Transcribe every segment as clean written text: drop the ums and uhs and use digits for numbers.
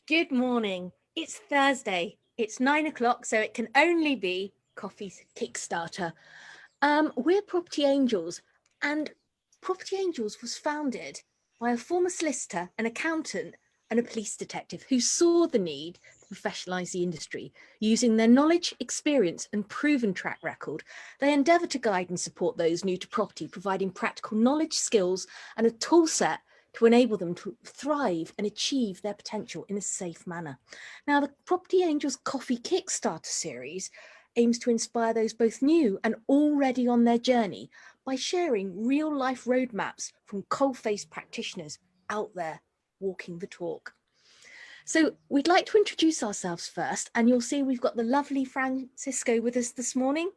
Good morning. It's Thursday. It's 9 o'clock, so it can only be Coffee's Kickstarter. We're Property Angels, and Property Angels was founded by a former solicitor, an accountant, and a police detective who saw the need to professionalise the industry. Using their knowledge, experience, and proven track record, they endeavour to guide and support those new to property, providing practical knowledge, skills, and a tool set to enable them to thrive and achieve their potential in a safe manner. Now, the Property Angels Coffee Kickstarter series aims to inspire those both new and already on their journey by sharing real-life roadmaps from coal-faced practitioners out there walking the talk. So we'd like to introduce ourselves first, and you'll see we've got the lovely Francisco with us this morning.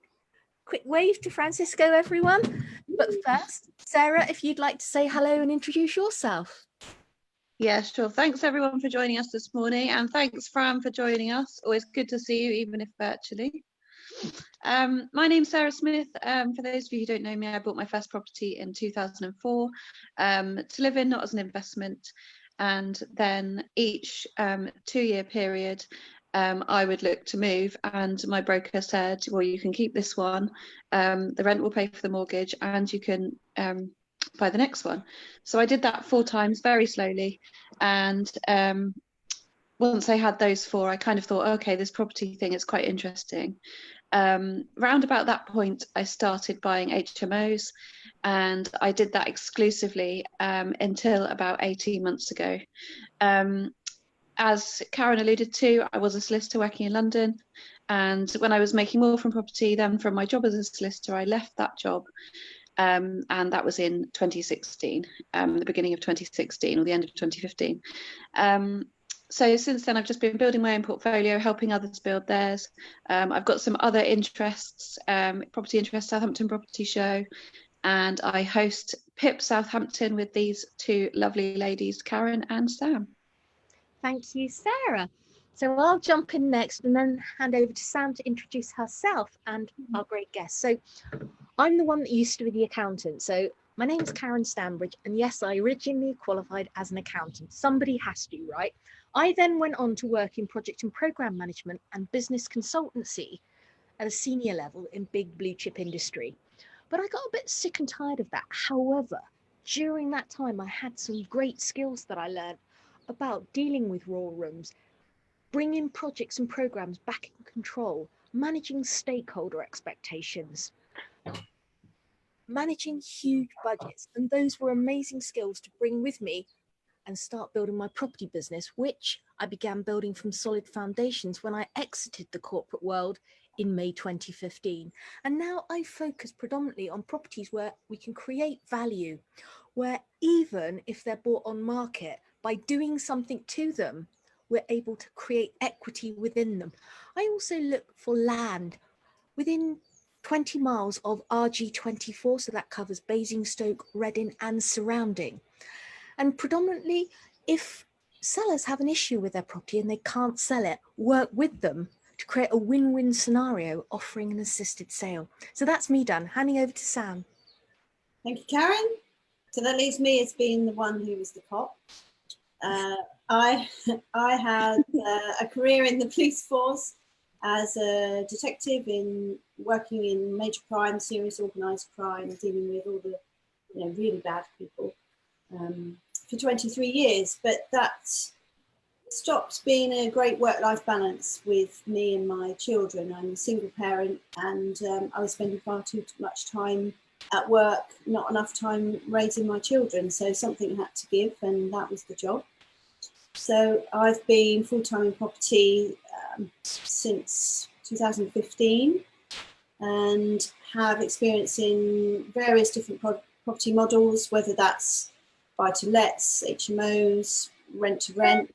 Quick wave to Francisco, everyone. But first, Sarah, if you'd like to say hello and introduce yourself. Yeah, sure. Thanks everyone for joining us this morning, and thanks Fran for joining us. Always good to see you, even if virtually. My name's Sarah Smith. For those of you who don't know me, I bought my first property in 2004 to live in, not as an investment. And then each 2-year period, I would look to move, and my broker said, well, you can keep this one, the rent will pay for the mortgage, and you can buy the next one. So I did that 4 times, very slowly, and once I had those 4, I kind of thought, okay, this property thing is quite interesting. Round about that point, I started buying HMOs, and I did that exclusively until about 18 months ago. As Karen alluded to, I was a solicitor working in London, and when I was making more from property than from my job as a solicitor, I left that job, and that was in 2016, the beginning of 2016 or the end of 2015. So since then, I've just been building my own portfolio, helping others build theirs. I've got some other interests, Property Interest Southampton Property Show, and I host PIP Southampton with these 2 lovely ladies, Karen and Sam. Thank you, Sarah. So I'll jump in next and then hand over to Sam to introduce herself and our great guest. So I'm the one that used to be the accountant. So my name is Karen Stanbridge, and yes, I originally qualified as an accountant. Somebody has to, right? I then went on to work in project and program management and business consultancy at a senior level in big blue chip industry. But I got a bit sick and tired of that. However, during that time, I had some great skills that I learned about dealing with raw rooms, bringing projects and programs back in control, managing stakeholder expectations, managing huge budgets. And those were amazing skills to bring with me and start building my property business, which I began building from solid foundations when I exited the corporate world in May 2015. And now I focus predominantly on properties where we can create value, where even if they're bought on market, by doing something to them, we're able to create equity within them. I also look for land within 20 miles of RG24, so that covers Basingstoke, Reading and surrounding. And predominantly, if sellers have an issue with their property and they can't sell it, work with them to create a win-win scenario, offering an assisted sale. So that's me done. Handing over to Sam. Thank you, Karen. So that leaves me as being the one who was the cop. I had a career in the police force as a detective in working in major crime, serious organised crime, dealing with all the really bad people for 23 years. But that stopped being a great work-life balance with me and my children. I'm a single parent, and I was spending far too much time at work, not enough time raising my children. So something had to give, and that was the job. So I've been full-time in property since 2015 and have experience in various different property models, whether that's buy-to-lets, HMOs, rent-to-rent,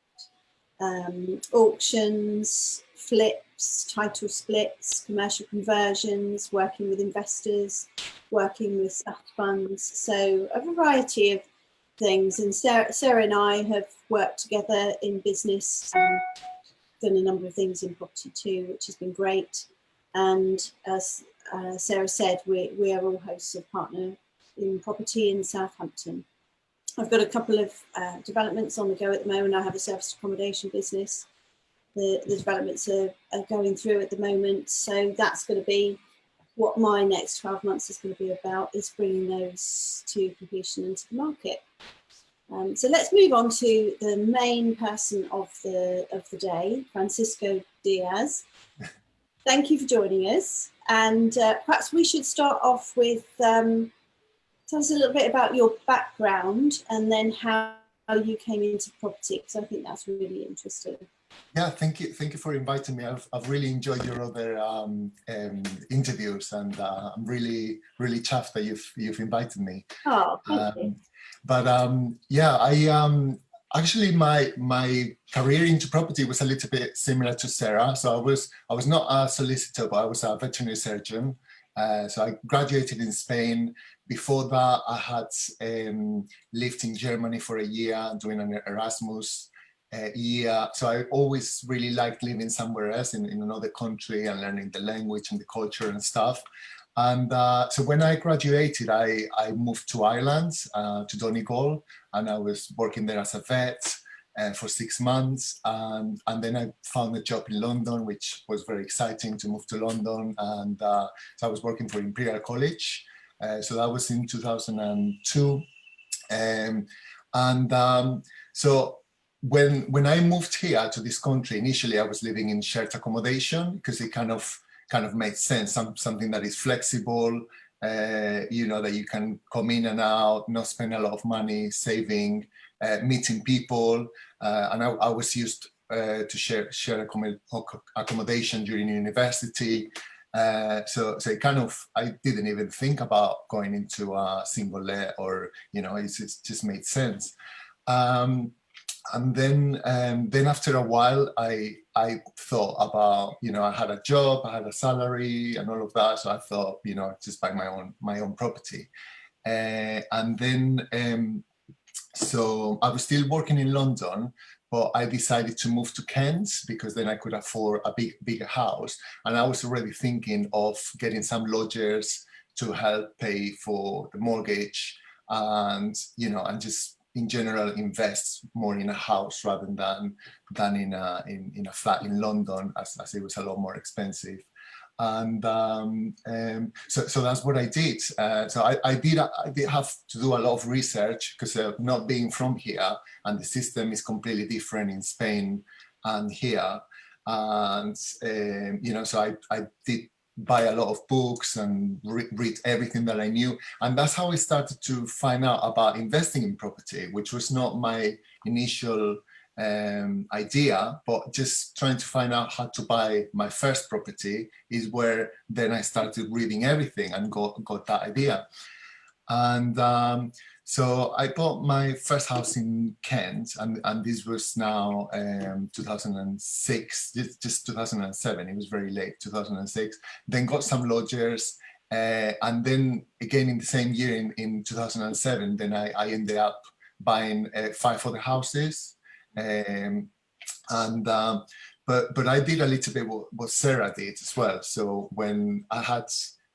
auctions, flips, title splits, commercial conversions, working with investors, working with staff funds. So a variety of things. And Sarah and I have worked together in business and done a number of things in property too, which has been great. And as Sarah said, we are all hosts of Partner in Property in Southampton. I've got a couple of developments on the go at the moment. I have a service accommodation business. The developments are going through at the moment. So that's going to be what my next 12 months is going to be about, is bringing those to completion into the market. So let's move on to the main person of the day, Francisco Diaz. Thank you for joining us. And perhaps we should start off with, tell us a little bit about your background and then how you came into property, because I think that's really interesting. Yeah, thank you for inviting me. I've really enjoyed your other interviews, and I'm really chuffed that you've invited me. Oh, thank you. But yeah, I actually my career into property was a little bit similar to Sarah. So I was not a solicitor, but I was a veterinary surgeon. So I graduated in Spain. Before that, I had lived in Germany for a year doing an Erasmus year. So I always really liked living somewhere else in another country and learning the language and the culture and stuff. And so when I graduated, I moved to Ireland, to Donegal, and I was working there as a vet for 6 months. And then I found a job in London, which was very exciting to move to London. And so I was working for Imperial College. So that was in 2002. So when I moved here to this country, initially I was living in shared accommodation because it kind of made sense, something that is flexible, you know, that you can come in and out, not spend a lot of money, saving, meeting people. And I was used to share accommodation during university. So it kind of, I didn't even think about going into a single let, or, you know, it just made sense. And then after a while, I thought about, you know, I had a job, I had a salary and all of that. So I thought, you know, just buy my own property. And then, so I was still working in London, but I decided to move to Kent because then I could afford a bigger house. And I was already thinking of getting some lodgers to help pay for the mortgage, and, you know, and just in general invest more in a house rather than in a flat in London, as it was a lot more expensive. And so that's what I did. So I did have to do a lot of research, because not being from here, and the system is completely different in Spain and here. And you know, so I did buy a lot of books and read everything that I knew. And that's how I started to find out about investing in property, which was not my initial idea, but just trying to find out how to buy my first property is where then I started reading everything and got that idea. And so I bought my first house in Kent, and this was now 2006, just 2007. It was very late, 2006. Then got some lodgers, and then again in the same year, in 2007, then I ended up buying 5 other houses. But I did a little bit what Sarah did as well. So when I had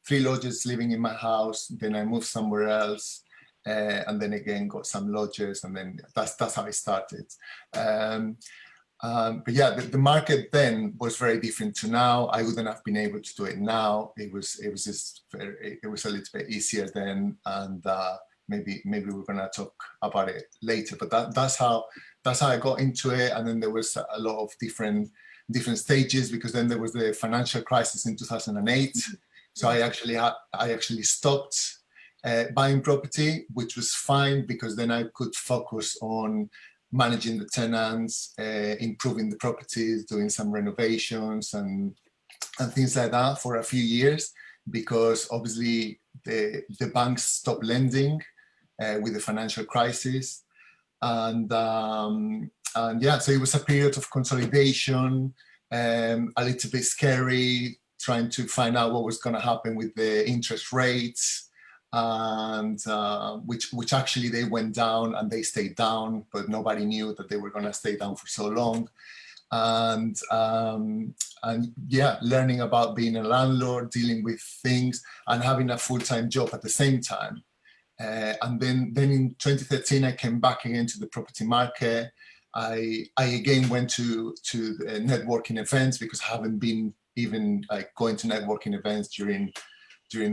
3 lodgers living in my house, then I moved somewhere else, and then again got some lodgers, and then that's how I started. But yeah, the market then was very different to now. I wouldn't have been able to do it now. It was a little bit easier then, and maybe we're gonna talk about it later. But that's how I got into it. And then there was a lot of different stages, because then there was the financial crisis in 2008. So I actually stopped buying property, which was fine, because then I could focus on managing the tenants, improving the properties, doing some renovations and things like that for a few years, because obviously the banks stopped lending with the financial crisis. And yeah, so it was a period of consolidation, a little bit scary, trying to find out what was going to happen with the interest rates, and which actually they went down, and they stayed down, but nobody knew that they were going to stay down for so long. And yeah, learning about being a landlord, dealing with things, and having a full-time job at the same time. And then in 2013, I came back again to the property market. I again went to networking events because I haven't been even like going to networking events during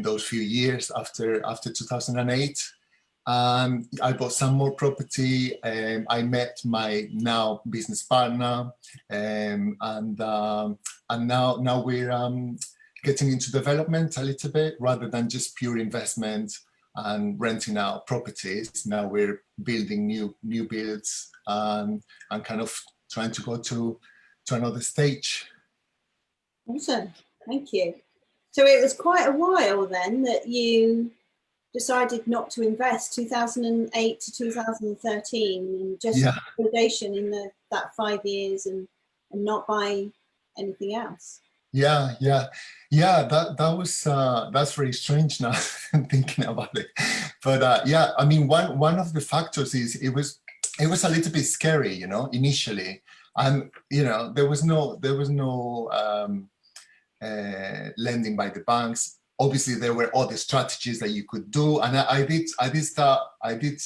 those few years after 2008. I bought some more property. I met my now business partner, and now we're getting into development a little bit rather than just pure investment and renting out properties. Now we're building new builds and kind of trying to go to another stage. Awesome, thank you. So it was quite a while then that you decided not to invest, 2008 to 2013, and just consolidation in that 5 years and not buy anything else. Yeah. That was that's very strange now thinking about it. But yeah, I mean, one of the factors is it was a little bit scary, you know, initially, and you know there was no lending by the banks. Obviously, there were other strategies that you could do, and I did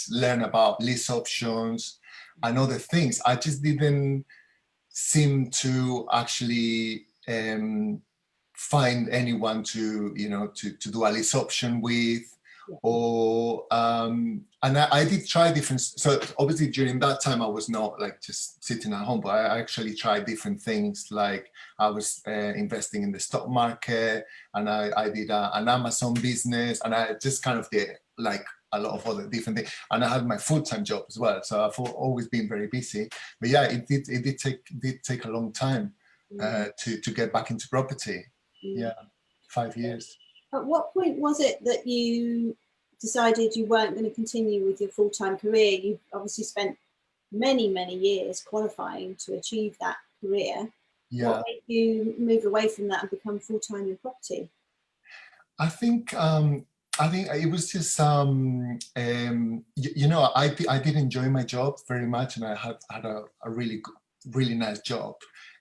learn about lease options and other things. I just didn't seem to actually find anyone to do a lease option with, or and I did try different. So obviously during that time I was not like just sitting at home, but I actually tried different things. Like I was investing in the stock market, and I did an Amazon business, and I just kind of did like a lot of other different things, and I had my full-time job as well. So I've always been very busy. But yeah, it did take a long time to get back into property. Yeah, 5 years. At what point was it that you decided you weren't going to continue with your full-time career? You've obviously spent many years qualifying to achieve that career. Yeah. What made you move away from that and become full-time in property? I think it was just you know, I did enjoy my job very much, and I had a really nice job.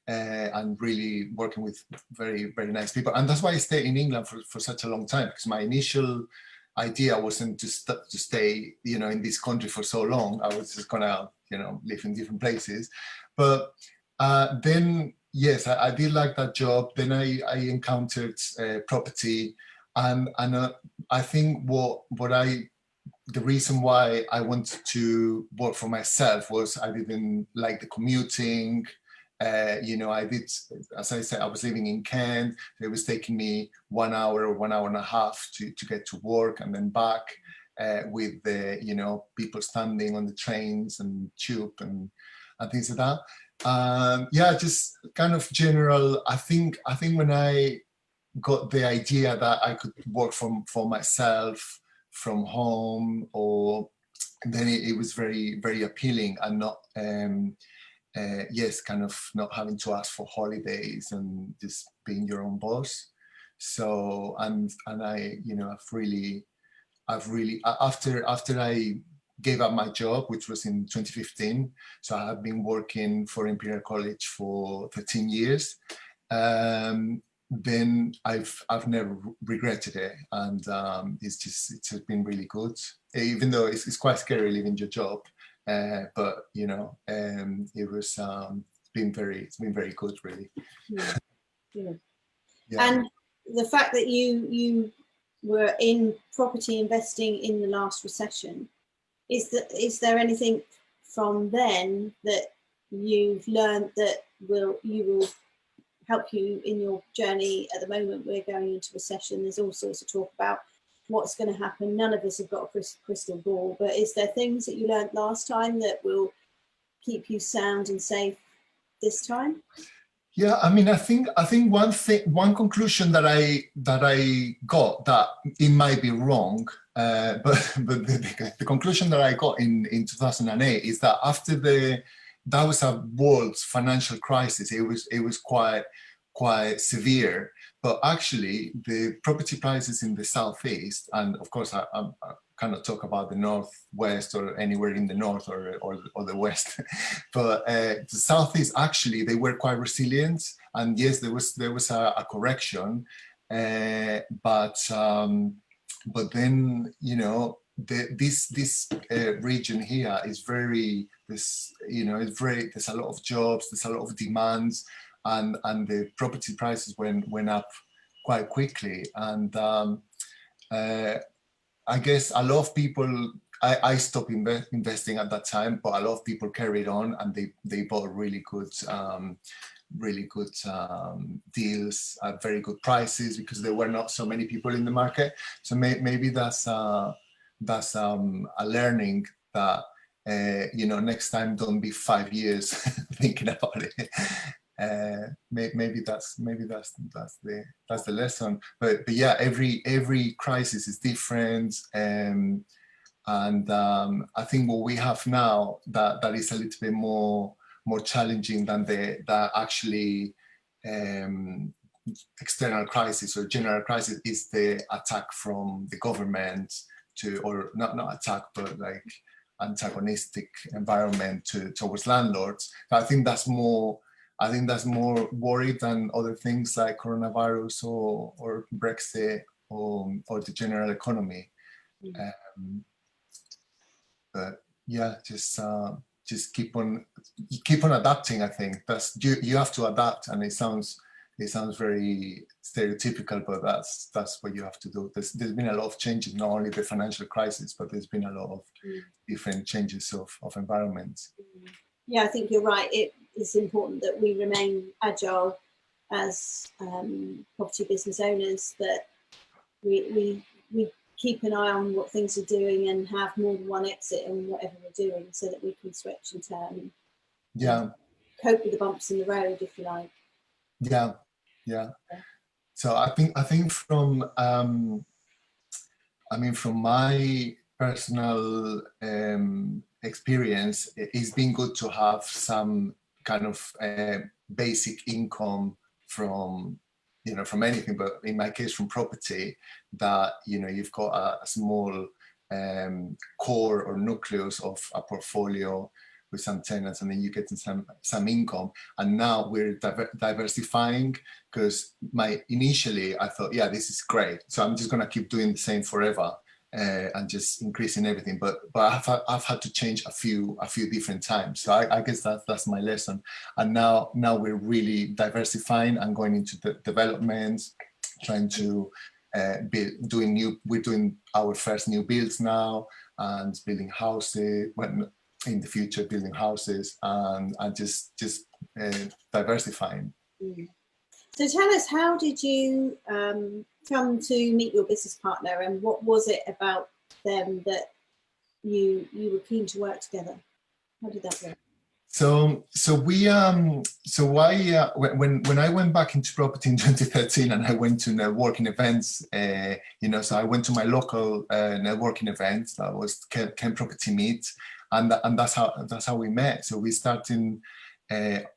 And really working with very nice people, and that's why I stayed in England for such a long time, because my initial idea wasn't to stay, you know, in this country for so long. I was just gonna, you know, live in different places. But then yes, I did like that job. Then I encountered property, and I think the reason why I wanted to work for myself was I didn't like the commuting. You know, I did, as I said, I was living in Kent. It was taking me 1 hour or 1 hour and a half to get to work and then back, with the, you know, people standing on the trains and tube and things like that. Yeah, just kind of general. I think when I got the idea that I could work for myself from home, or then it was very appealing, and not yes, kind of not having to ask for holidays and just being your own boss. So and I, you know, I've really after I gave up my job, which was in 2015. So I have been working for Imperial College for 13 years. Then I've never regretted it, and it's been really good, even though it's quite scary leaving your job. But you know, it was it's been very good, really. Yeah. Yeah. Yeah. And the fact that you were in property investing in the last recession, is there anything from then that you've learned that you will help you in your journey? At the moment we're going into recession, there's all sorts of talk about what's going to happen. None of us have got a crystal ball, but is there things that you learned last time that will keep you sound and safe this time? Yeah, I mean, I think one conclusion that I got, that it might be wrong, but the conclusion that I got in 2008 is that after that was a world financial crisis. It was quite severe, but actually the property prices in the southeast, and of course I cannot talk about the northwest or anywhere in the north or the west, but the southeast, actually they were quite resilient. And yes, there was a correction, but then, you know, this region here is very, there's a lot of jobs, there's a lot of demands, and the property prices went up quite quickly. And I guess a lot of people, I stopped investing at that time, but a lot of people carried on, and they bought really good deals at very good prices, because there were not so many people in the market. So maybe that's a learning that next time don't be 5 years thinking about it. Maybe that's the lesson. But yeah, every crisis is different, and I think what we have now that is a little bit more challenging than the actually external crisis or general crisis is the attack from the government or not attack, but like antagonistic environment towards landlords. I think that's more worried than other things like coronavirus or Brexit or the general economy. But yeah, just keep on adapting. I think that's you have to adapt, and it sounds very stereotypical, but that's what you have to do. There's been a lot of changes, not only the financial crisis, but there's been a lot of different changes of environments. Yeah, I think you're right. It is important that we remain agile as property business owners, that we keep an eye on what things are doing and have more than one exit in whatever we're doing, so that we can switch and turn and cope with the bumps in the road, if you like. Yeah. So I think from my personal experience, it's been good to have some kind of basic income from anything, but in my case from property, that you've got a small core or nucleus of a portfolio with some tenants, and then you get some income. And now we're diversifying, because initially I thought, yeah, this is great, so I'm just gonna keep doing the same forever and just increasing everything. But I've had to change a few different times. So I guess that's my lesson. And now we're really diversifying and going into the developments, trying to we're doing our first new builds now, and building houses, in the future building houses, and just diversifying. So tell us, how did you come to meet your business partner, and what was it about them that you were keen to work together? How did that work? So when I went back into property in 2013, and I went to networking events, so I went to my local networking event that was Kent Property Meet, and that's how we met. So we started.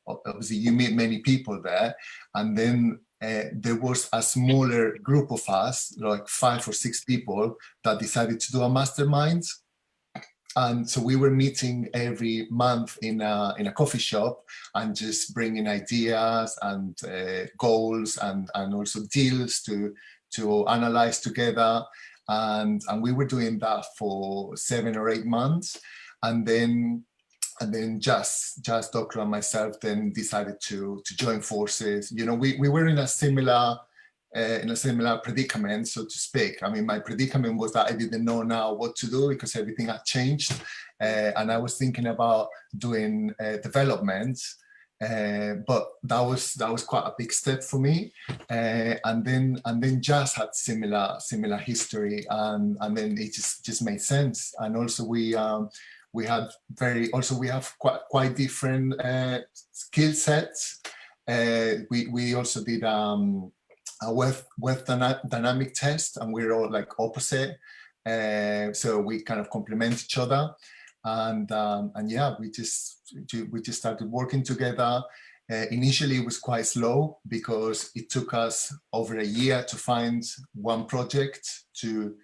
Obviously, you meet many people there, and then there was a smaller group of us, like 5 or 6 people, that decided to do a mastermind. And so we were meeting every month in a coffee shop, and just bringing ideas and goals and also deals to analyze together. And we were doing that for 7 or 8 months, and then just Doctor and myself then decided to join forces. We were in a similar predicament, so to speak. I mean, my predicament was that I didn't know now what to do, because everything had changed, and I was thinking about doing development, but that was quite a big step for me. And then Jazz had similar history, and then it just made sense. And also we have quite different skill sets. We also did a wealth dynamic test, and we're all like opposite, so we kind of complement each other, and yeah, we just started working together. Initially it was quite slow, because it took us over a year to find one project to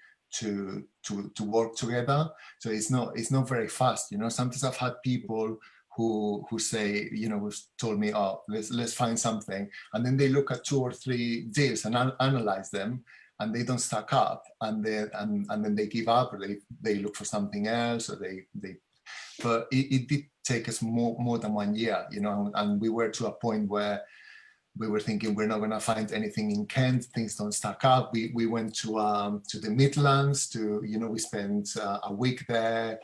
work together. So it's not very fast. Sometimes I've had people who say, who've told me, oh, let's find something, and then they look at 2 or 3 deals and analyze them, and they don't stack up, and then they give up, or they look for something else, or they but it did take us more than 1 year, you know, and we were to a point where we were thinking we're not going to find anything in Kent, things don't stack up. We went to the Midlands to, you know, we spent a week there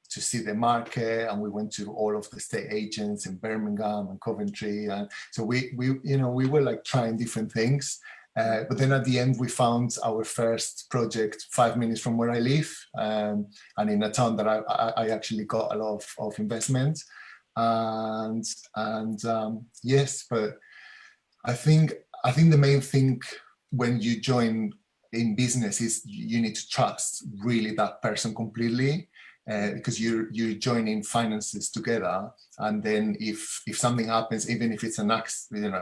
to see the market, and we went to all of the estate agents in Birmingham and Coventry, and so we you know, we were like trying different things, but then at the end we found our first project 5 minutes from where I live, and in a town that I actually got a lot of investment, and yes, but I think the main thing when you join in business is you need to trust really that person completely, because you're joining finances together, and then if something happens, even if it's an accident, you know,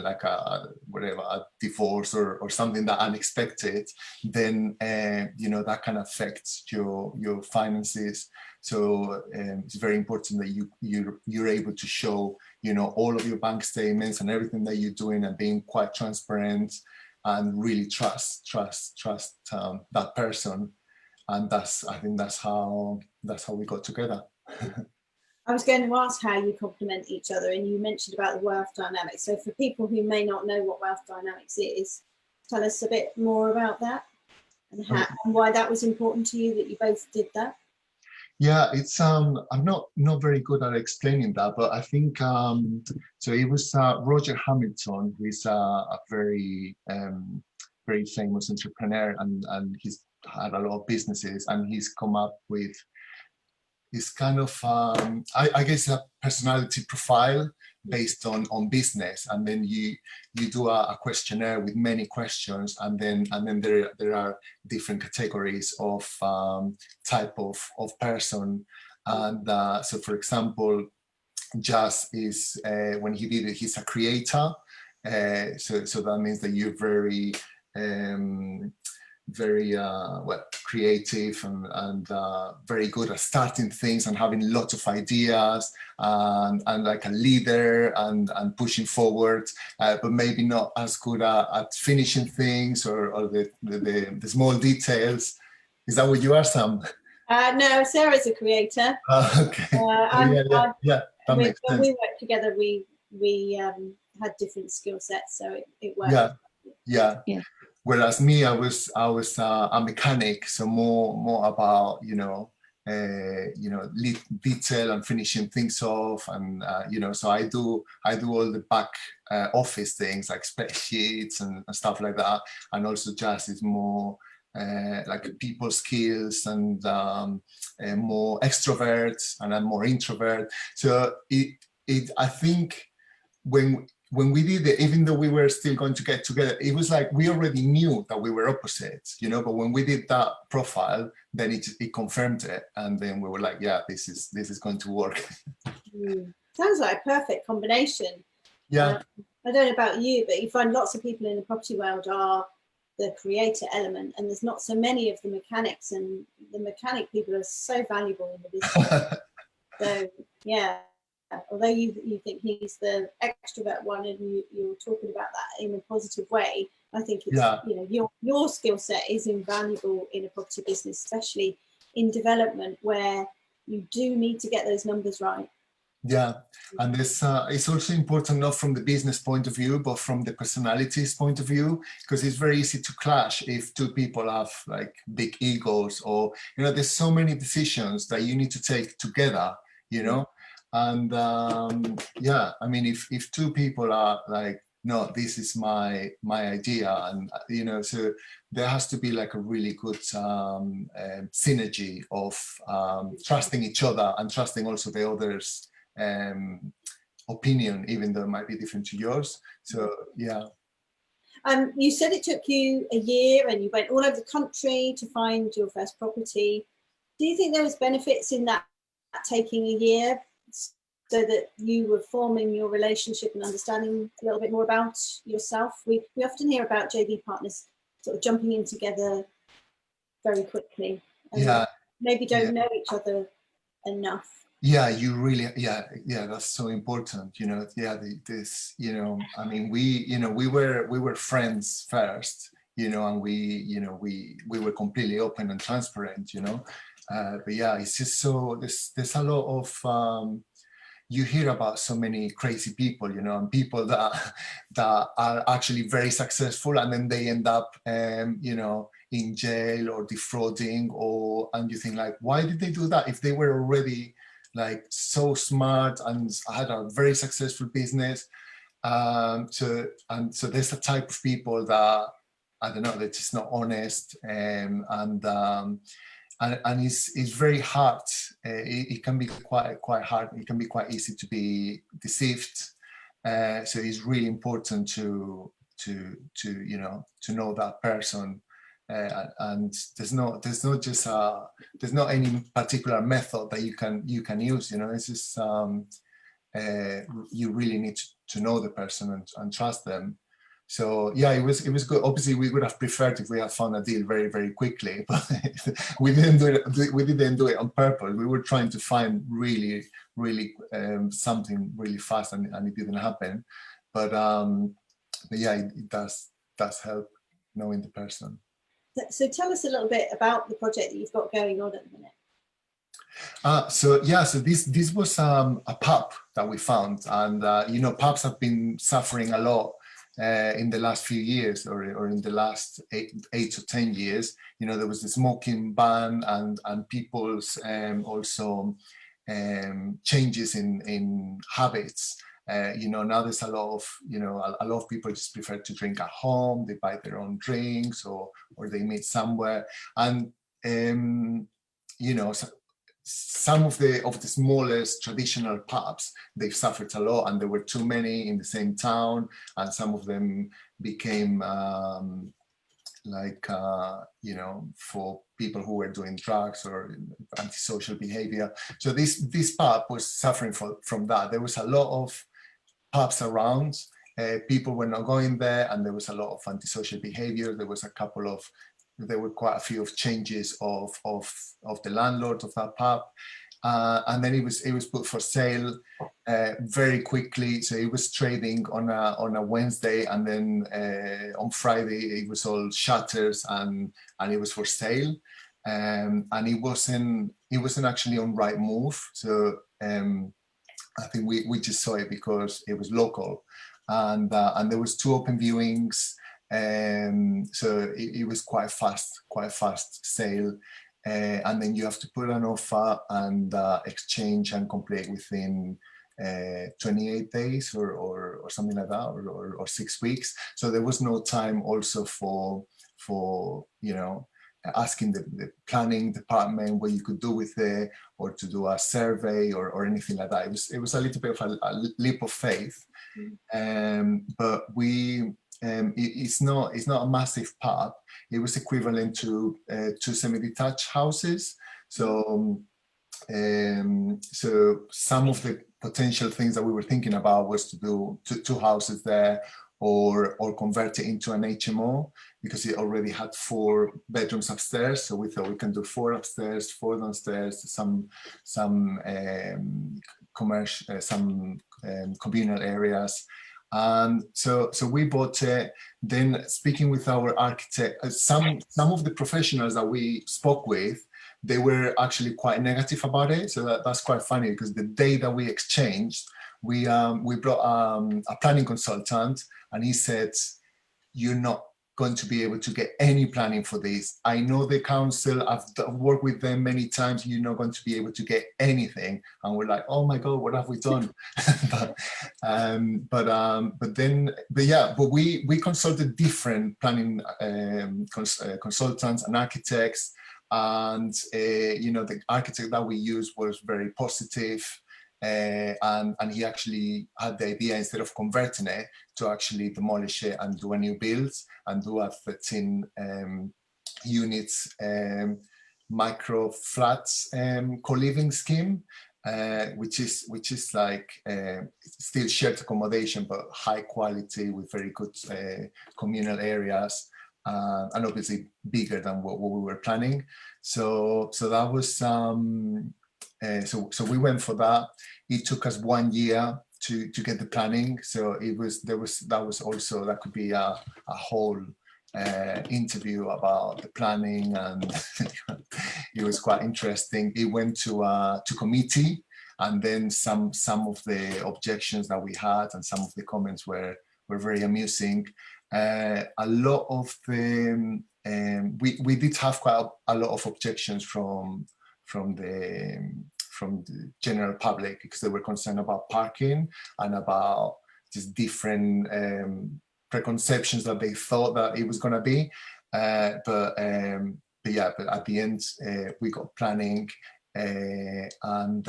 like a divorce or something that unexpected, then you know, that can affect your finances. So it's very important that you're able to show, you know, all of your bank statements and everything that you're doing, and being quite transparent, and really trust that person. And I think that's how we got together. I was going to ask how you complement each other, and you mentioned about the wealth dynamics. So for people who may not know what wealth dynamics is, tell us a bit more about that, and how and why that was important to you that you both did that. Yeah, it's I'm not very good at explaining that, but I think so it was Roger Hamilton, who is a very famous entrepreneur, and he's had a lot of businesses, and he's come up with this kind of I guess a personality profile based on business, and then you do a questionnaire with many questions, and then there are different categories of type of person, and so for example, Jazz is when he did it, he's a creator, so that means that you're very well, creative and very good at starting things and having lots of ideas, and like a leader and pushing forward, but maybe not as good at finishing things or the small details. Is that what you are, Sam? No, Sarah's a creator. Okay. Yeah, that makes sense. When we worked together, we had different skill sets, so it worked. Yeah. Whereas me, I was a mechanic, so more about detail and finishing things off, and so I do all the back office things like spreadsheets and stuff like that, and also Jazz is more like people skills and more extroverts, and I'm more introvert. So I think when we did it, even though we were still going to get together, it was like we already knew that we were opposites, but when we did that profile, then it confirmed it, and then we were like, yeah, this is going to work. Sounds like a perfect combination. Yeah. I don't know about you, but you find lots of people in the property world are the creator element, and there's not so many of the mechanics, and the mechanic people are so valuable in the business. So yeah, although you think he's the extrovert one, and you're talking about that in a positive way, I think it's, your skill set is invaluable in a property business, especially in development where you do need to get those numbers right. Yeah, and this it's also important not from the business point of view, but from the personalities point of view, because it's very easy to clash if two people have like big egos, or there's so many decisions that you need to take together, and yeah, I mean, if two people are like, no, this is my idea, and so there has to be like a really good synergy of trusting each other and trusting also the others opinion, even though it might be different to yours. So yeah. You said it took you a year, and you went all over the country to find your first property. Do you think there was benefits in that taking a year, so that you were forming your relationship and understanding a little bit more about yourself? We often hear about JV partners sort of jumping in together very quickly, and maybe don't know each other enough. Yeah, you really, yeah, that's so important, I mean, we were friends first, and we were completely open and transparent, but yeah, it's just so there's a lot of you hear about so many crazy people, and people that are actually very successful, and then they end up, in jail or defrauding, and you think like, why did they do that if they were already like so smart and had a very successful business? So there's a type of people that, I don't know, they're just not honest, and it's very hard. It can be quite hard. It can be quite easy to be deceived. So it's really important to know that person. And there's not any particular method that you can use. It's just you really need to know the person and trust them. So yeah, it was good. Obviously, we would have preferred if we had found a deal very, very quickly, but we didn't do it. We didn't do it on purpose. We were trying to find really, really something really fast, and it didn't happen. But yeah, it does help knowing the person. So tell us a little bit about the project that you've got going on at the minute. So this was a pup that we found, and pups have been suffering a lot in the last few years, or in the last 8 to 10 years. There was the smoking ban, and people's also changes in habits. Now there's a lot of people just prefer to drink at home. They buy their own drinks, or they meet somewhere, and some of the smallest traditional pubs, they've suffered a lot, and there were too many in the same town, and some of them became for people who were doing drugs or antisocial behavior. So this pub was suffering from that. There was a lot of pubs around. People were not going there, and there was a lot of antisocial behavior. There were quite a few of changes of the landlord of that pub, and then it was put for sale very quickly. So it was trading on a Wednesday, and then on Friday it was all shutters, and it was for sale, and it wasn't actually on Rightmove. So I think we just saw it because it was local, and there was 2 open viewings. So it was quite a fast sale, and then you have to put an offer and exchange and complete within 28 days or something like that, or 6 weeks. So there was no time also for asking the planning department what you could do with it, or to do a survey or anything like that. It was a little bit of a leap of faith, but we. It's not a massive pub. It was equivalent to 2 semi-detached houses. So some of the potential things that we were thinking about was to do 2 houses there, or convert it into an HMO, because it already had 4 bedrooms upstairs. So we thought we can do 4 upstairs, 4 downstairs, some commercial, some communal areas. And so we bought it. Then, speaking with our architect, some of the professionals that we spoke with, they were actually quite negative about it. So that's quite funny, because the day that we exchanged, we brought a planning consultant, and he said, "You're not going to be able to get any planning for this. I know the council, I've worked with them many times, you're not going to be able to get anything." And we're like, oh my God, what have we done? but we consulted different planning consultants and architects, and the architect that we used was very positive. And he actually had the idea, instead of converting it, to actually demolish it and do a new build, and do a 13 units micro flats co-living scheme, which is like still shared accommodation, but high quality with very good communal areas, and obviously bigger than what we were planning. So that was so we went for that. It took us 1 year to get the planning. So that could be a whole interview about the planning, and it was quite interesting. It went to committee, and then some of the objections that we had and some of the comments were very amusing. A lot of the we did have quite a lot of objections from the general public, because they were concerned about parking and about just different preconceptions that they thought that it was going to be. But at the end, we got planning, and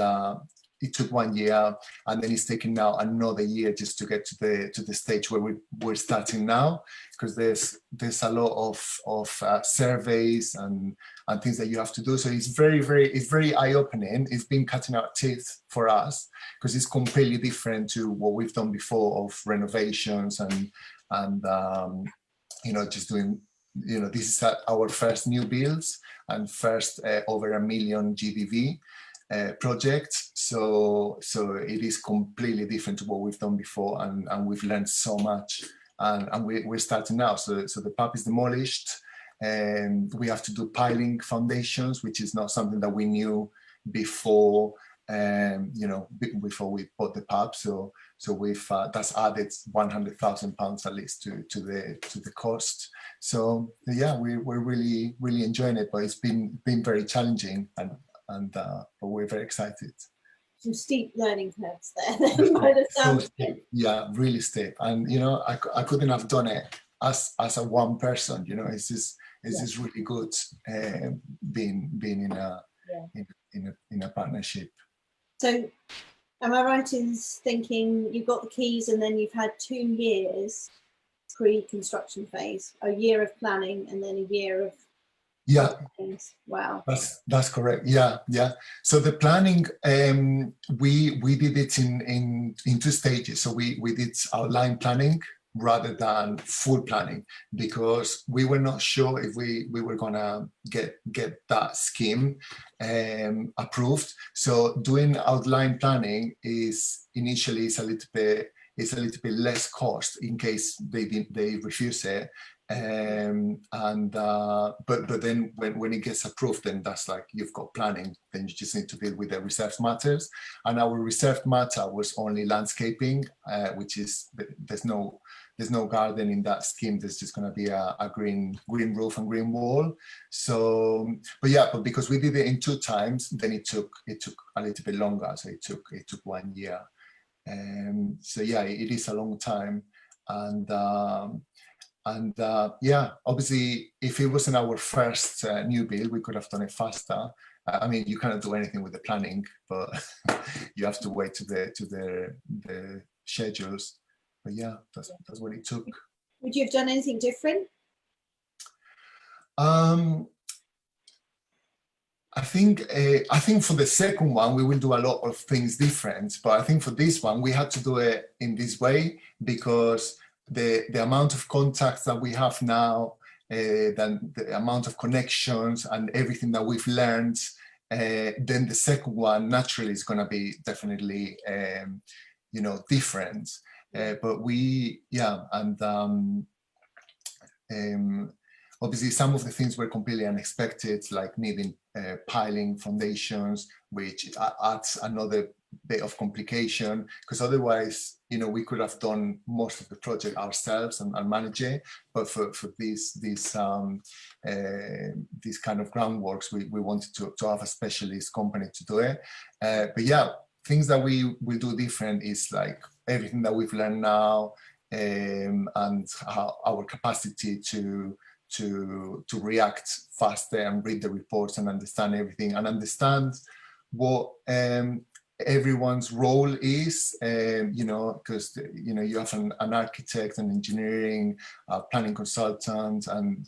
it took 1 year, and then it's taken now another year just to get to the stage where we're starting now, because there's a lot of surveys and things that you have to do. So it's very eye-opening. It's been cutting our teeth for us, because it's completely different to what we've done before of renovations and just doing, this is our first new builds and first over 1 million GDV project. So it is completely different to what we've done before, and we've learned so much, and we're starting now. So the pub is demolished, and we have to do piling foundations, which is not something that we knew before. Before we bought the pub, so we've that's added £100,000 at least to the cost. So yeah, we're really enjoying it, but it's been very challenging, but we're very excited. Some steep learning curves there. By the sound. Yeah, really steep, and I couldn't have done it as a one person. It's just really good being in a partnership. So am I right in thinking you've got the keys and then you've had 2 years pre-construction phase, a year of planning and then a year of things? Wow. That's correct. Yeah. So the planning, we did it in 2 stages. So we did outline planning rather than full planning, because we were not sure if we were gonna get that scheme approved. So doing outline planning is initially a little bit less cost in case they refuse it. But then when it gets approved, then that's like you've got planning. Then you just need to deal with the reserved matters. And our reserved matter was only landscaping, which is there's no garden in that scheme. There's just going to be a green roof and green wall. So, but because we did it in 2 times, then it took a little bit longer. So it took 1 year. So yeah, it is a long time, and obviously, if it wasn't our first new build, we could have done it faster. I mean, you cannot do anything with the planning, but you have to wait to the schedules. But yeah, that's what it took. Would you have done anything different? I think for the second one, we will do a lot of things different. But I think for this one, we had to do it in this way, because the amount of contacts that we have now, then the amount of connections and everything that we've learned, then the second one naturally is going to be definitely, different. But obviously some of the things were completely unexpected, like needing piling foundations, which adds another bit of complication, because otherwise, we could have done most of the project ourselves and manage it. But for these kind of groundworks, we wanted to have a specialist company to do it. But yeah, things that we will do different is like everything that we've learned now, and how our capacity to react faster and read the reports and understand everything and understand what everyone's role is, because you have an architect, an engineering, planning consultant, and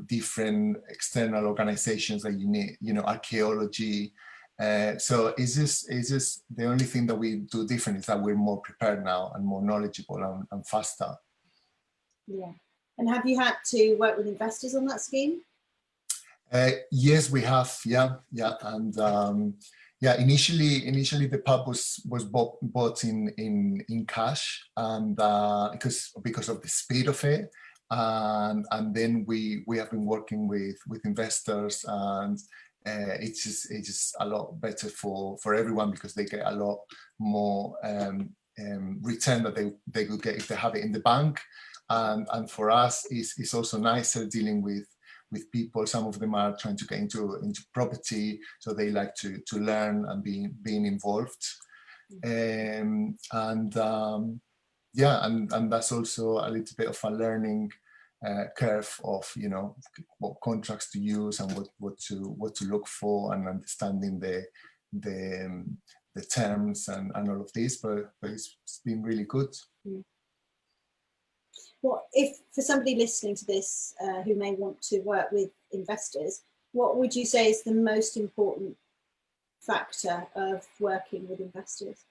different external organizations that you need, archaeology. So it's just the only thing that we do different is that we're more prepared now and more knowledgeable and faster. Yeah. And have you had to work with investors on that scheme? Yes, we have. Yeah, and initially the pub was bought in cash, and because of the speed of it, and then we have been working with investors, and it's just a lot better for everyone, because they get a lot more return that they could get if they have it in the bank. And for us, it's also nicer dealing with people. Some of them are trying to get into property, so they like to learn and being involved. Yeah, and that's also a little bit of a learning curve of, you know, what contracts to use and what to look for, and understanding the terms and all of this. But it's been really good. What if, for somebody listening to this who may want to work with investors, what would you say is the most important factor of working with investors?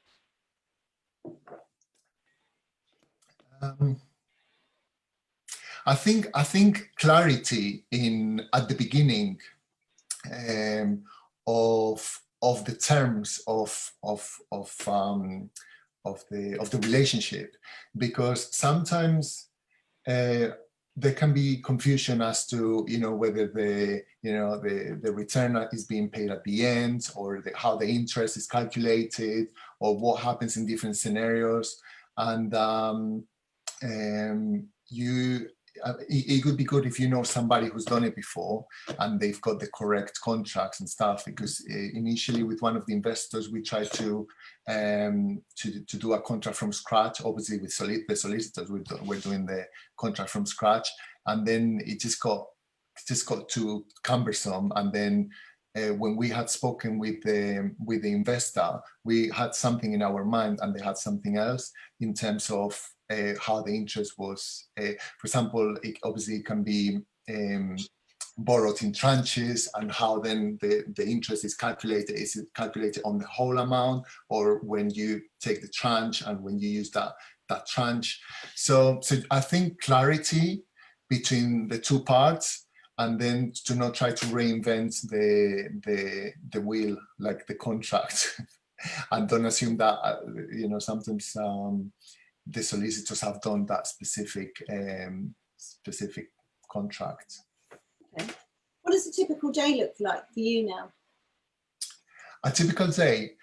I think clarity at the beginning of the terms of the relationship, because sometimes there can be confusion as to, you know, whether the return is being paid at the end, or how the interest is calculated, or what happens in different scenarios. And it would be good if you know somebody who's done it before and they've got the correct contracts and stuff, because initially with one of the investors we tried to do a contract from scratch. Obviously with the solicitors we're doing the contract from scratch, and then it just got too cumbersome. And then when we had spoken with the investor, we had something in our mind and they had something else in terms of how the interest was. For example, it can be borrowed in tranches, and how then the interest is calculated. Is it calculated on the whole amount, or when you take the tranche and when you use that tranche? So I think clarity between the two parts, and then to not try to reinvent the wheel, like the contract. And don't assume that you know, sometimes the solicitors have done that specific contract. Okay. What does a typical day look like for you now? A typical day,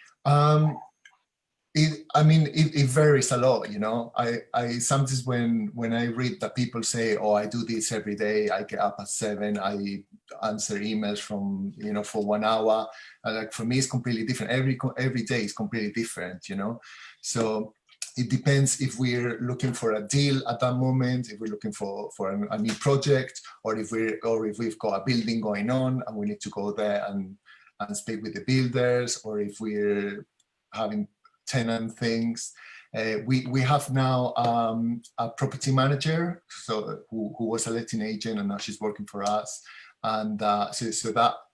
it varies a lot, you know. I sometimes when I read that people say, oh, I do this every day, I get up at 7, I answer emails from, you know, for 1 hour, like for me it's completely different. Every day is completely different, you know. So it depends if we're looking for a deal at that moment, if we're looking for a new project, or if we've got a building going on and we need to go there and speak with the builders, or if we're having tenant things. We have now a property manager, so who was a letting agent, and now she's working for us. And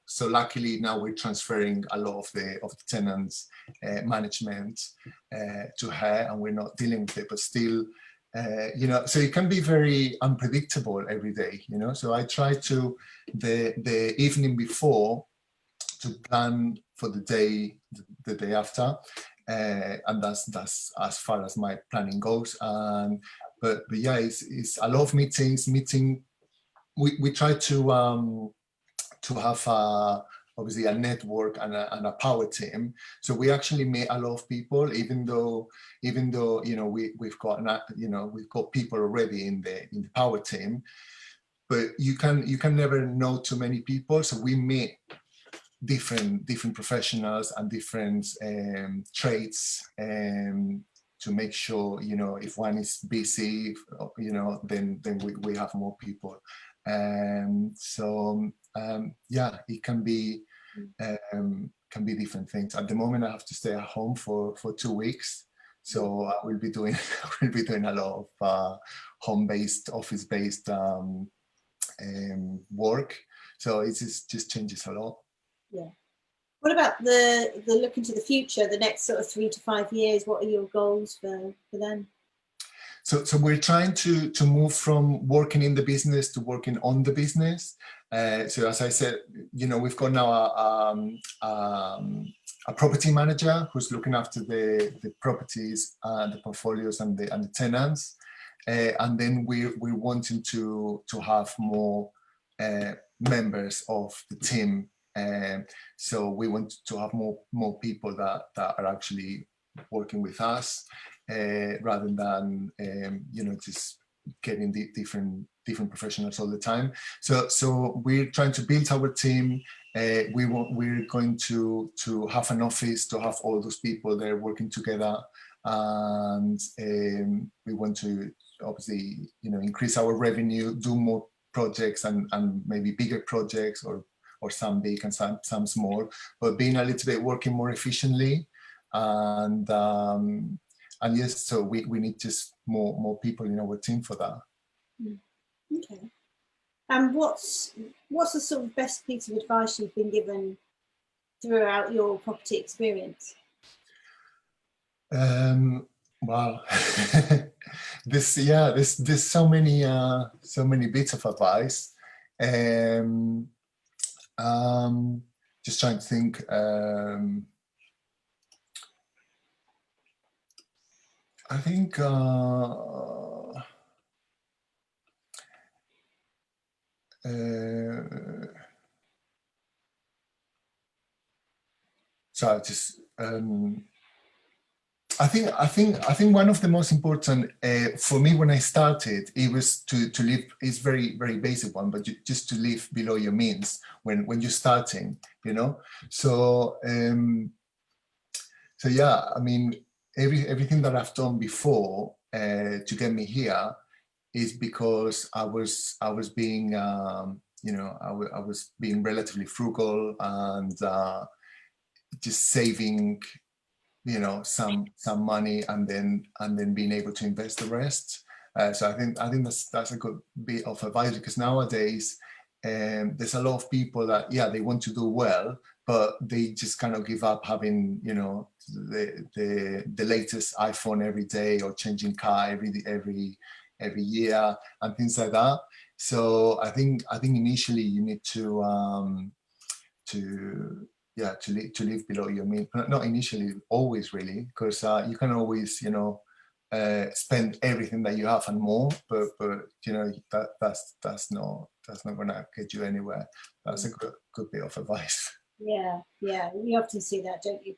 so luckily now we're transferring a lot of the tenants management to her, and we're not dealing with it. But still, you know, so it can be very unpredictable every day, you know. So I try to the evening before to plan for the day after. And that's as far as my planning goes. But yeah, it's a lot of meetings. We try to have obviously a network and a power team. So we actually meet a lot of people, even though you know we've got people already in the power team. But you can never know too many people. So we meet different professionals and different trades to make sure, you know, if one is busy, you know, then we have more people. Yeah, it can be different things. At the moment I have to stay at home for 2 weeks, so I will be doing a lot of home-based, office-based work. So it just changes a lot. Yeah. What about the look into the future, the next sort of 3 to 5 years? What are your goals for them? So we're trying to move from working in the business to working on the business. So as I said, you know, we've got now a property manager who's looking after the properties, the portfolios, and the tenants. and then we're wanting to have more members of the team. So we want to have more people that are actually working with us, rather than just getting the different professionals all the time. So we're trying to build our team. We're going to have an office to have all those people there working together, and we want to obviously increase our revenue, do more projects, and maybe bigger projects, or some big and some small, but being a little bit working more efficiently. And yes, so we need just more people in our team for that. Okay. And what's the sort of best piece of advice you've been given throughout your property experience? Well, there's so many bits of advice. Just trying to think. I think so I just I think one of the most important for me when I started, it was to live. It's very basic one, but just to live below your means when you're starting, So so yeah, I mean, everything that I've done before to get me here is because I was being I was being relatively frugal and just saving some money and then being able to invest the rest. So I think that's a good bit of advice, because nowadays there's a lot of people that they want to do well, but they just kind of give up having the latest iPhone every day, or changing car every year and things like that. So I think initially you need to live below your means. Not initially, always really, because you can always spend everything that you have and more, but that's not gonna get you anywhere. That's a good bit of advice. Yeah, you often see that, don't you?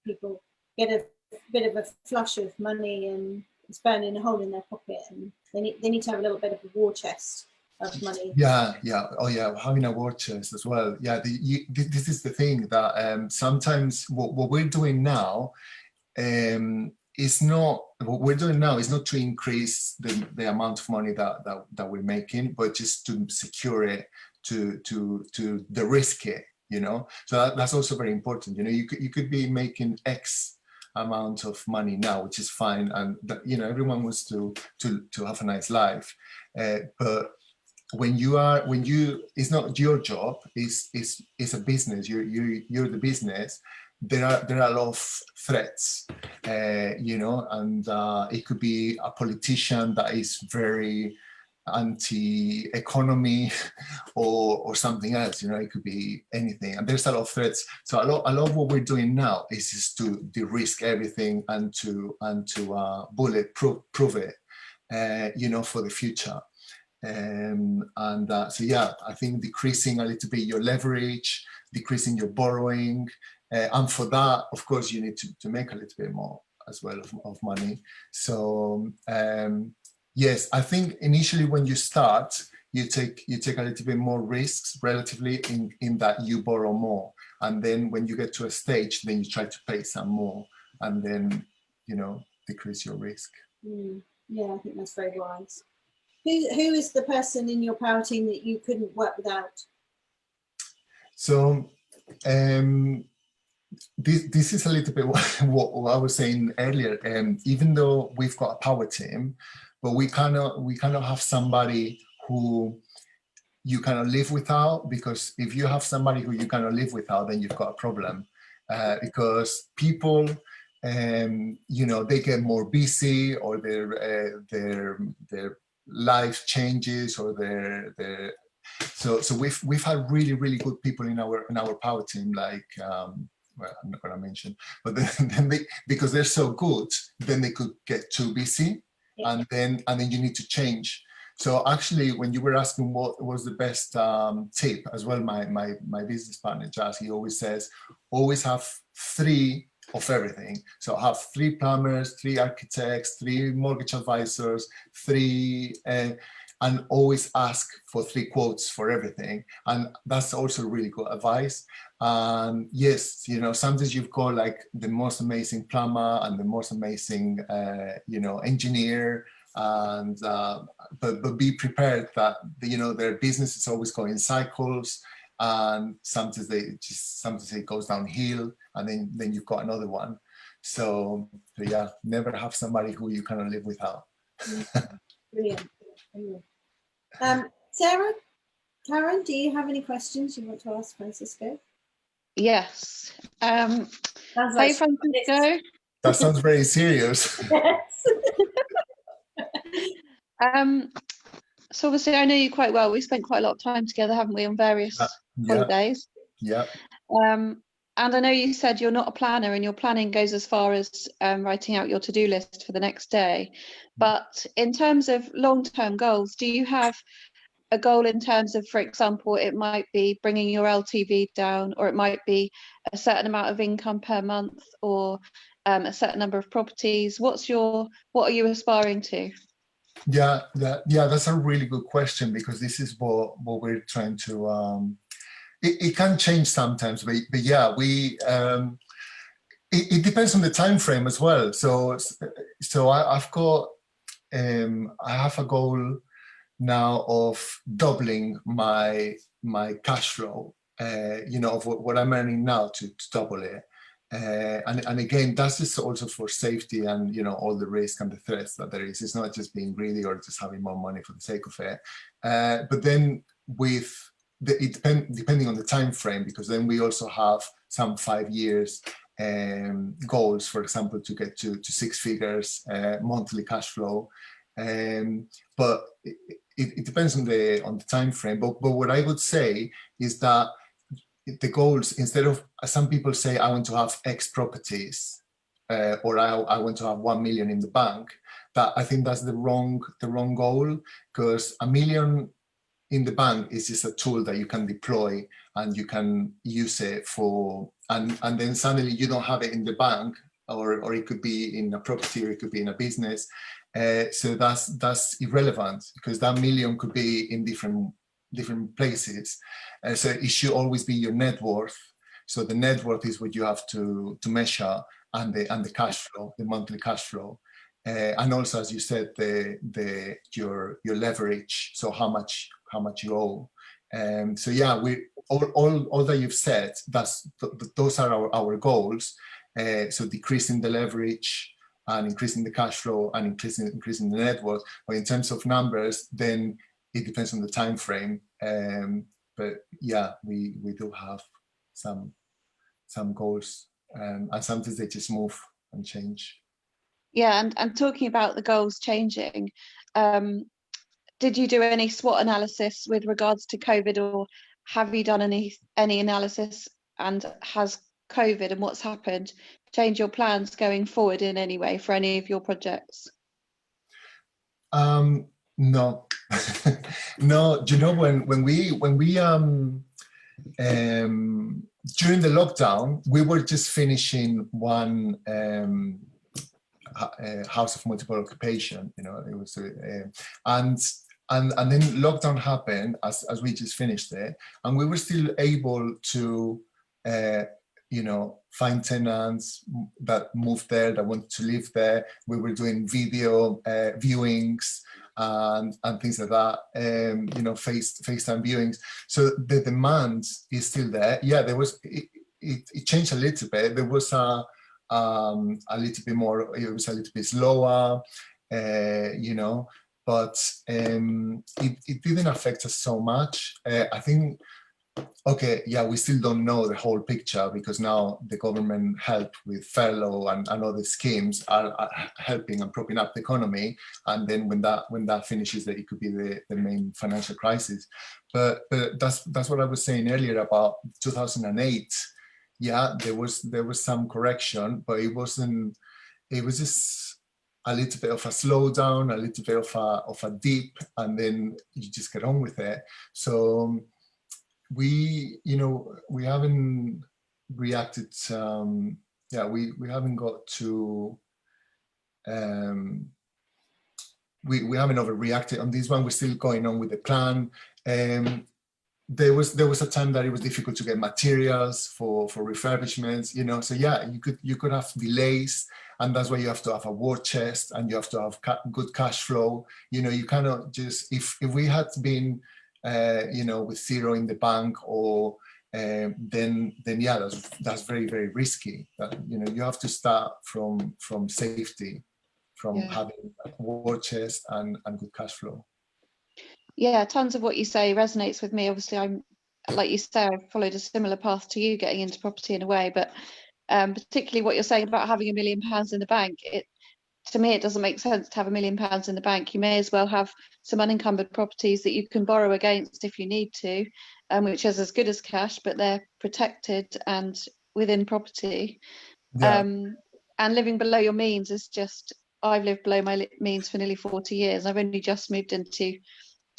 People get a bit of a flush of money and it's burning a hole in their pocket, and they need to have a little bit of a war chest of money. Yeah. Oh yeah, having a war chest as well. Yeah, this is the thing that sometimes what we're doing now is not to increase the amount of money that we're making, but just to secure it, to de-risk it. So that's also very important. You could be making X amount of money now, which is fine, and everyone wants to have a nice life, but when it's not your job, it's a business. You're the business. There are a lot of threats, and it could be a politician that is very anti-economy or something else. It could be anything, and there's a lot of threats. So a lot of what we're doing now is just to de-risk everything and to bulletproof it, for the future. So yeah, I think decreasing a little bit your leverage, decreasing your borrowing, and for that, of course, you need to make a little bit more as well of money. So yes, I think initially when you start, you take a little bit more risks relatively in that you borrow more, and then when you get to a stage, then you try to pay some more, and then decrease your risk. Yeah, I think that's very wise. Who is the person in your power team that you couldn't work without? So this is a little bit what I was saying earlier. Even though we've got a power team, but we kind of have somebody who you kind of live without, because if you have somebody who you kind of live without, then you've got a problem, because people they get more busy, or their life changes, or their so we've had really good people in our power team, like well, I'm not going to mention, but then they, because they're so good, then they could get too busy, and then you need to change. So actually, when you were asking what was the best tip as well, my business partner Jazz, he always says, always have 3 of everything. So have 3 plumbers, 3 architects, 3 mortgage advisors, 3 and always ask for 3 quotes for everything. And that's also really good advice. And yes, you know, sometimes you've got like the most amazing plumber and the most amazing, you know, engineer, and but be prepared that, you know, their business is always going in cycles, and sometimes it goes downhill, and then you've got another one. So yeah, never have somebody who you cannot live without. Brilliant. Brilliant. Sarah, Karen, do you have any questions you want to ask Francisco? Yes. Sounds Hey, like Francisco. That sounds very serious. yes. So obviously I know you quite well. We spent quite a lot of time together, haven't we, on various holidays? Yeah. And I know you said you're not a planner, and your planning goes as far as writing out your to-do list for the next day. But in terms of long-term goals, do you have a goal in terms of, for example, it might be bringing your LTV down, or it might be a certain amount of income per month, or a certain number of properties? What are you aspiring to? Yeah, that's a really good question, because this is what we're trying to. It can change sometimes, but yeah, it depends on the time frame as well. So I've got I have a goal now of doubling my cash flow. You know, of what I'm earning now to double it. And again, that's just also for safety and, you know, all the risk and the threats that there is. It's not just being greedy or just having more money for the sake of it. But then depending on the time frame, because then we also have some 5 years goals, for example, to get to 6 figures monthly cash flow. But it depends on the time frame. But what I would say is that the goals, instead of, some people say, I want to have X properties, or I want to have 1 million in the bank, that I think that's the wrong goal, because 1 million in the bank is just a tool that you can deploy and you can use it for, and then suddenly you don't have it in the bank, or it could be in a property, or it could be in a business. So that's irrelevant, because that 1 million could be in different places. So it should always be your net worth. So the net worth is what you have to measure, and the cash flow, the monthly cash flow. And also, as you said, your leverage. So how much you owe. So yeah, we all that you've said, those are our goals. So decreasing the leverage and increasing the cash flow and increasing the net worth. But in terms of numbers, then it depends on the time frame. But yeah, we do have some goals, and sometimes they just move and change. Yeah, and talking about the goals changing, did you do any SWOT analysis with regards to COVID, or have you done any analysis, and has COVID and what's happened change your plans going forward in any way for any of your projects? No. No, you know, when we during the lockdown, we were just finishing one house of multiple occupation, you know, it was and then lockdown happened as we just finished it, and we were still able to you know, find tenants that moved there, that wanted to live there. We were doing video viewings and things like that, you know, FaceTime viewings. So the demand is still there. Yeah, there was, it changed a little bit. There was a little bit more, it was a little bit slower, you know, but it didn't affect us so much. I think, okay, yeah, we still don't know the whole picture, because now the government help with furlough and other schemes are helping and propping up the economy. And then when that finishes, that it could be the main financial crisis. But that's what I was saying earlier about 2008. Yeah, there was some correction, but it wasn't. It was just a little bit of a slowdown, a little bit of a dip, and then you just get on with it. So we haven't reacted. We haven't got to. We haven't overreacted on this one. We're still going on with the plan. There was a time that it was difficult to get materials for refurbishments, so yeah, you could have delays, and that's why you have to have a war chest and you have to have good cash flow. You cannot just, if we had been with zero in the bank, or then yeah, that's very, very risky. You have to start from safety, from having a war chest and good cash flow. Yeah, tons of what you say resonates with me. Obviously, I'm, like you say, I've followed a similar path to you, getting into property in a way, but particularly what you're saying about having £1 million in the bank, to me, it doesn't make sense to have £1 million in the bank. You may as well have some unencumbered properties that you can borrow against if you need to, which is as good as cash, but they're protected and within property. Yeah. And living below your means is just, I've lived below my means for nearly 40 years. I've only just moved into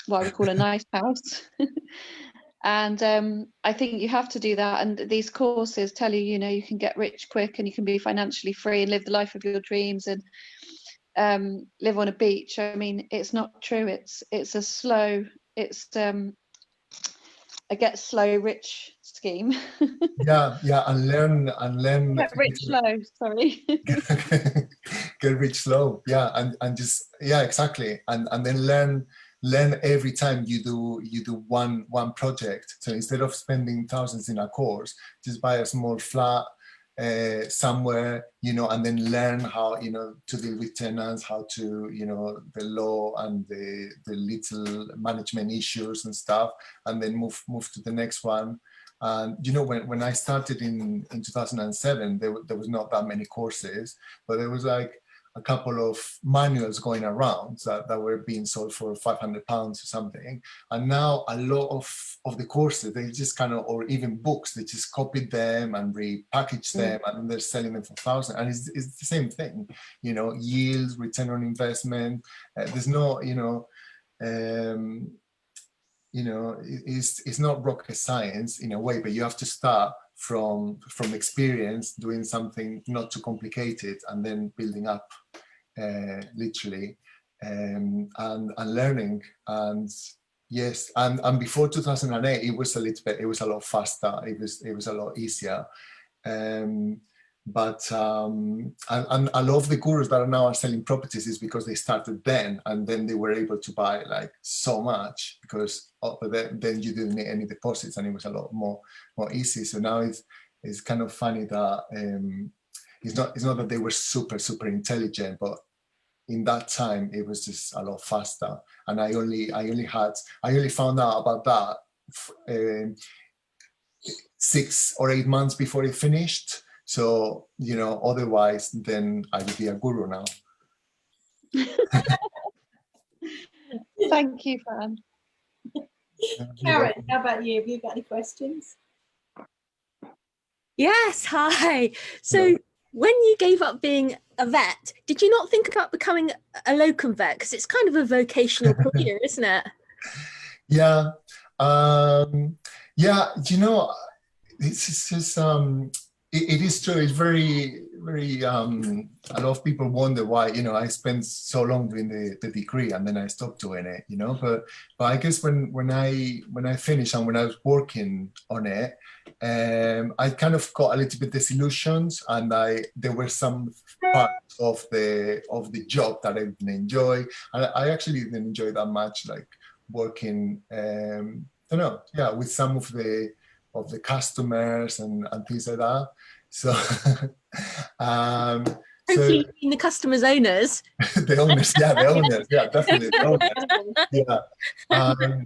what I would call a nice house. And I think you have to do that. And these courses tell you, you can get rich quick and you can be financially free and live the life of your dreams and live on a beach. I mean, it's not true. It's a slow, a get slow rich scheme. yeah, and learn Get rich slow, sorry. Get rich slow, yeah, and just, yeah, exactly, and then learn every time you do one project. So instead of spending thousands in a course, just buy a small flat somewhere, and then learn how to deal with tenants, how to the law and the little management issues and stuff, and then move to the next one. And when I started in 2007, there was not that many courses, but there was like a couple of manuals going around that were being sold for £500 or something. And now a lot of the courses, they just or even books, they just copied them and repackaged them, and they're selling them for thousands. And it's the same thing, yields, return on investment. There's no, it's not rocket science in a way, but you have to start from experience, doing something not too complicated, and then building up literally, and learning. And yes, and before 2008 it was a lot faster, it was a lot easier. But and a lot of the gurus that are now selling properties is because they started then, and then they were able to buy like so much, because then you didn't need any deposits, and it was a lot more easy. So now it's kind of funny that it's not that they were super intelligent, but in that time it was just a lot faster. And I only found out about that 6 or 8 months before it finished. So, otherwise, then I would be a guru now. Thank you, Fran. Karen, how about you? Have you got any questions? Yes, hi. So when you gave up being a vet, did you not think about becoming a locum vet? Because it's kind of a vocational career, isn't it? Yeah. It's just, it is true. It's very, very, a lot of people wonder why, I spent so long doing the degree and then I stopped doing it, but I guess when I finished and when I was working on it, I kind of got a little bit disillusioned, and there were some parts of the job that I didn't enjoy. And I actually didn't enjoy that much, like working, with some of the customers and things like that. So, Hopefully in the customers' owners. the owners, definitely the owners,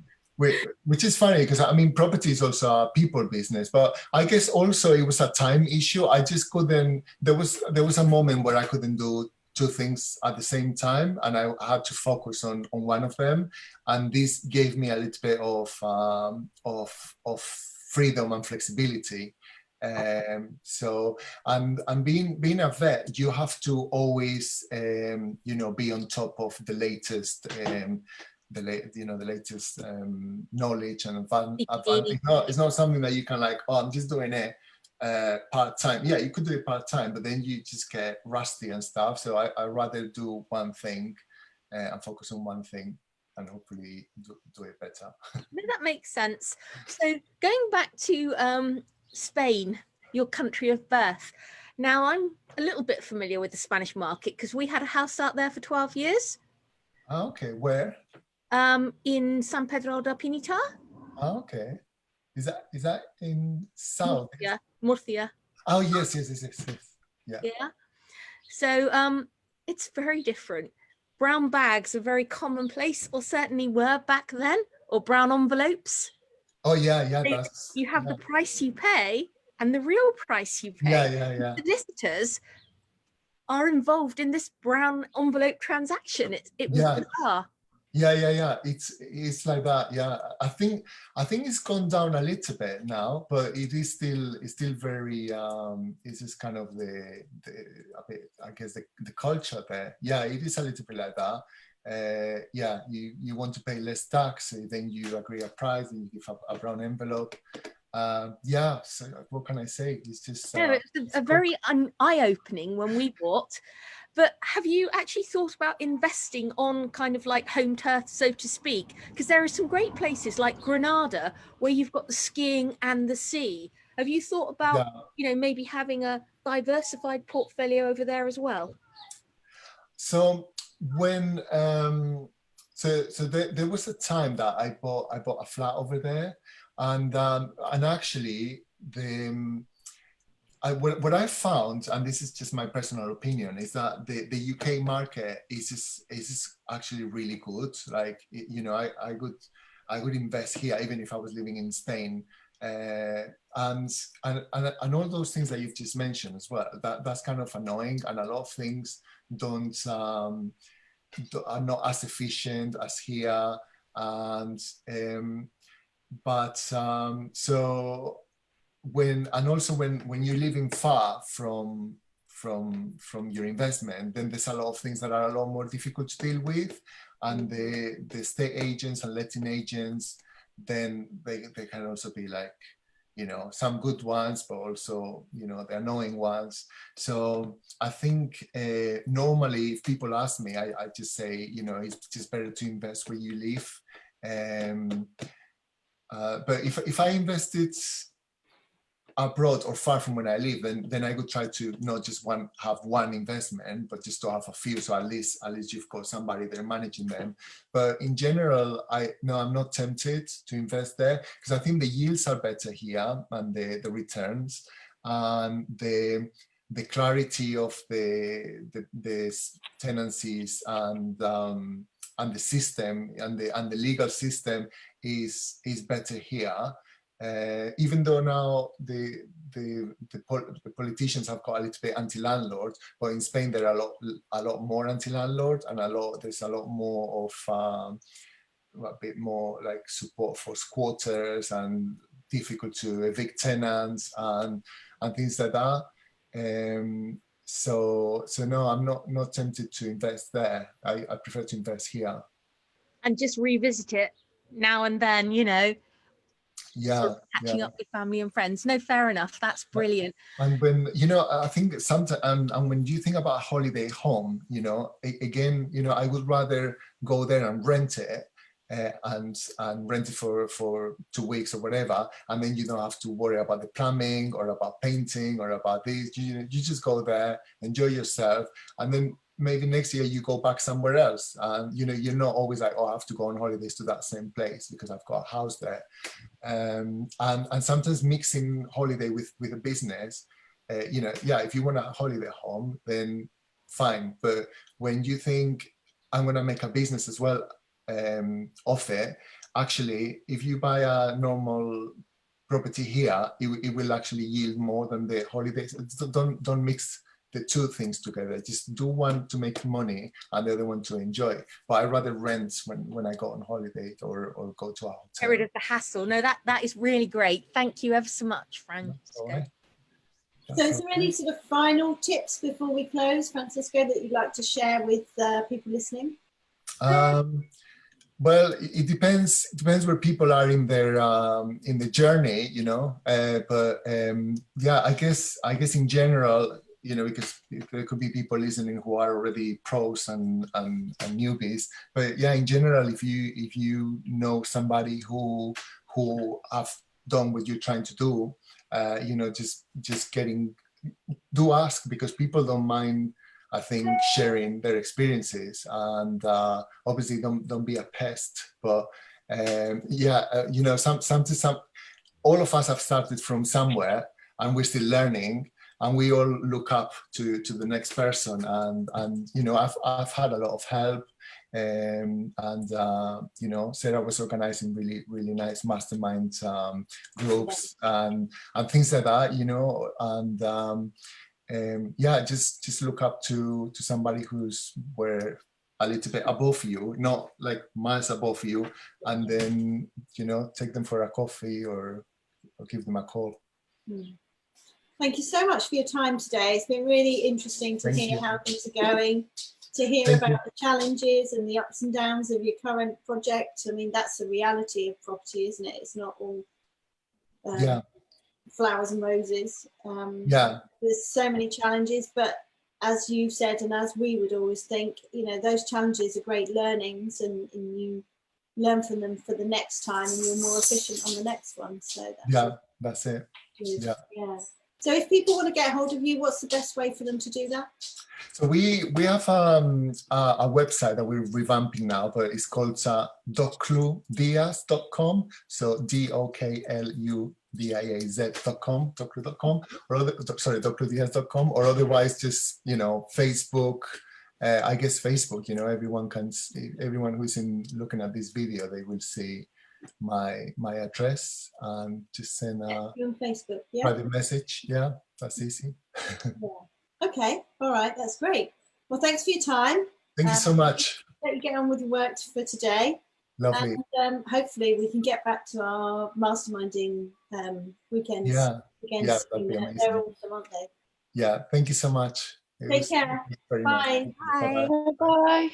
which is funny, because property is also a people business, but I guess also it was a time issue. I just couldn't. There was a moment where I couldn't do 2 things at the same time, and I had to focus on one of them, and this gave me a little bit of freedom and flexibility. So, and being a vet, you have to always, you know, be on top of the latest, the latest knowledge and it's not something that you can like, oh, I'm just doing it part-time. Yeah, you could do it part-time, but then you just get rusty and stuff. So I rather do one thing and focus on one thing and hopefully do it better. No, that makes sense. So going back to Spain, your country of birth. Now I'm a little bit familiar with the Spanish market because we had a house out there for 12 years. Okay, where? In San Pedro de Pinitar. Okay. Is that in south? Murcia. Oh yes. Yeah. Yeah. So it's very different. Brown bags are very commonplace, or certainly were back then, or brown envelopes. Oh yeah, You have the price you pay and the real price you pay. Yeah. The solicitors are involved in this brown envelope transaction. It was bizarre. Yeah. It's like that. Yeah, I think it's gone down a little bit now, but it's still very. It's just kind of the a bit, I guess the culture there. Yeah, it is a little bit like that. Yeah, you want to pay less tax, then you agree a price, and you give a brown envelope. Yeah. So what can I say? It's just. It's a very eye-opening when we bought. But have you actually thought about investing on kind of like home turf, so to speak? Because there are some great places like Granada where you've got the skiing and the sea. Have you thought about, you know, maybe having a diversified portfolio over there as well? So when there was a time that I bought a flat over there, and actually what I found, and this is just my personal opinion, is that the UK market is actually really good. Like, you know, I would invest here even if I was living in Spain, and all those things that you've just mentioned as well. That's kind of annoying, and a lot of things are not as efficient as here, and so. When you're living far from your investment, then there's a lot of things that are a lot more difficult to deal with, and the estate agents and letting agents, then they can also be like, you know, some good ones, but also, you know, the annoying ones. So I think normally if people ask me, I just say, you know, it's just better to invest where you live. But if I invested abroad or far from where I live, then I would try to not just have one investment, but just to have a few. So at least you've got somebody there managing them. But in general, I'm not tempted to invest there because I think the yields are better here and the returns, and the clarity of the tenancies and the system and the legal system is better here. Even though now the politicians have got a little bit anti-landlord, but in Spain there are a lot more anti-landlord, and there's a lot more of a bit more like support for squatters and difficult to evict tenants and things like that. So no, I'm not tempted to invest there. I prefer to invest here and just revisit it now and then, you know. Sort of catching up with family and friends. No, fair enough. That's brilliant. And when, you know, I think sometimes, and when you think about a holiday home, you know, again, you know, I would rather go there and rent it and rent it for 2 weeks or whatever, and then you don't have to worry about the plumbing or about painting or about this. You just go there, enjoy yourself, and then maybe next year you go back somewhere else. And you know, you're not always like, oh, I have to go on holidays to that same place because I've got a house there. And sometimes mixing holiday with a business, you know, yeah, if you want a holiday home, then fine. But when you think I'm going to make a business as well of it, actually, if you buy a normal property here, it will actually yield more than the holidays. Don't mix the two things together. Just do one to make money and the other one to enjoy. But I rather rent when I go on holiday or go to a hotel. Get rid of the hassle. No, that is really great. Thank you ever so much, Francisco. All right. So is there any sort of final tips before we close, Francisco, that you'd like to share with people listening? Well, it depends. It depends where people are in the journey, you know. Yeah, I guess in general, you know, because there could be people listening who are already pros and newbies. But yeah, in general, if you know somebody who have done what you're trying to do, you know, just do ask, because people don't mind, I think, sharing their experiences, and obviously don't be a pest. But yeah, you know, some all of us have started from somewhere, and we're still learning, and we all look up to the next person. And you know, I've had a lot of help, and you know, Sarah was organizing really nice mastermind groups and things like that, you know, and yeah, just look up to somebody who's where a little bit above you, not like miles above you, and then, you know, take them for a coffee or give them a call. Thank you so much for your time today. It's been really interesting to hear how things are going, to hear about the challenges and the ups and downs of your current project. I mean, that's the reality of property, isn't it? It's not all flowers and roses. There's so many challenges, but as you said, and as we would always think, you know, those challenges are great learnings, and you learn from them for the next time, and you're more efficient on the next one. So that's it. Yeah. So if people want to get hold of you, what's the best way for them to do that? So we have a website that we're revamping now, but it's called docludiaz.com. So DOKLUDIAZ.com, doclu.com, or docludiaz.com, or otherwise just, you know, Facebook. I guess Facebook, you know, everyone who's looking at this video, they will see my address, and just send a on Facebook, private message. Yeah, that's easy. Okay, all right, that's great. Well, thanks for your time. Thank you so much. Let you get on with your work for today. Lovely. And hopefully we can get back to our masterminding weekends. Yeah, that'd be amazing. They're awesome, aren't they? Yeah, thank you so much. Take care. Very Bye. nice. Bye. Bye.